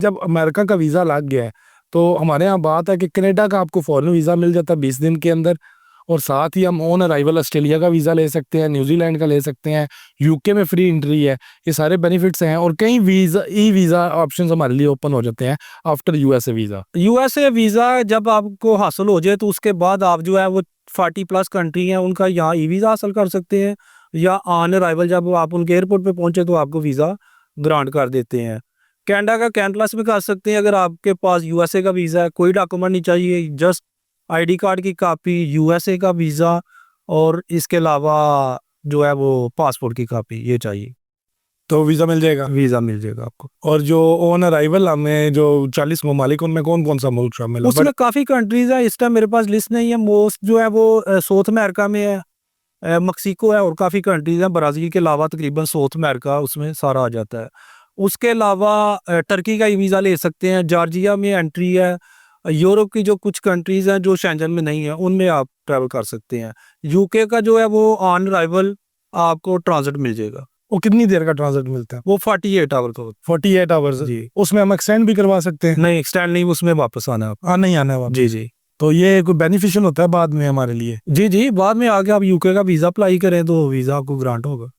जब अमेरिका का वीज़ा लग गया है, तो हमारे यहाँ बात है कि कनाडा का आपको फ़ॉरेन वीज़ा मिल जाता है 20 दिन के अंदर, और साथ ही हम ऑन अराइवल ऑस्ट्रेलिया का वीज़ा ले सकते हैं, न्यूजीलैंड का ले सकते हैं, यूके में फ्री एंट्री है। ये सारे बेनिफिट्स हैं और कई वीज़ा ऑप्शंस हमारे लिए ओपन हो जाते हैं after USA visa. USA visa जब आपको हासिल हो जाए तो उसके बाद आप जो है वो 40 प्लस कंट्री हैं उनका यहाँ ई वीज़ा हासिल कर सकते हैं, या ऑन अराइवल जब आप उनके एयरपोर्ट पे पहुंचे तो आपको वीज़ा ग्रांट कर देते हैं। कनाडा का कैनप्लस भी कर सकते हैं अगर आपके पास यूएसए का वीज़ा है, कोई डॉक्यूमेंट नहीं चाहिए, जस्ट आईडी कार्ड की कॉपी, यूएसए का वीज़ा और इसके अलावा जो है वो पासपोर्ट की कॉपी ये चाहिए, तो वीज़ा मिल जाएगा। वीज़ा मिल जाएगा आपको। और जो ऑन अराइवल हमें जो 40 ममालिक, उनमें कौन-कौन सा मुल्क शामिल है? उसमें काफ़ी कंट्रीज़ हैं, इस टाइम मेरे पास लिस्ट नहीं है। मोस्ट जो है वो साउथ अमेरिका में है, मेक्सिको है और काफ़ी कंट्रीज़ हैं। ब्राज़ील के अलावा तकरीबन साउथ अमेरिका उसमें सारा आ जाता है। उसके अलावा टर्की का वीज़ा ले सकते हैं, जॉर्जिया में एंट्री है। यूरोप की जो कुछ कंट्रीज़ हैं जो शेंजन में नहीं है, उनमें आप ट्रैवल कर सकते हैं। यूके का जो है वो ऑन अराइवल आपको ट्रांज़िट मिल जाएगा। वो कितनी देर का ट्रांजिट मिलता है? वो 48 आवर का होता 48 आवर्स। जी। उसमें हम एक्सटेंड भी करवा सकते हैं? है। नहीं एक्सटेंड नहीं, उसमें वापस आना है आपको। नहीं आना है वापस। जी, जी। तो ये कोई बेनिफिशियल होता है बाद में हमारे लिए? जी, जी, बाद में आके आप यूके का वीज़ा अप्लाई करें तो वीज़ा आपको ग्रांट होगा।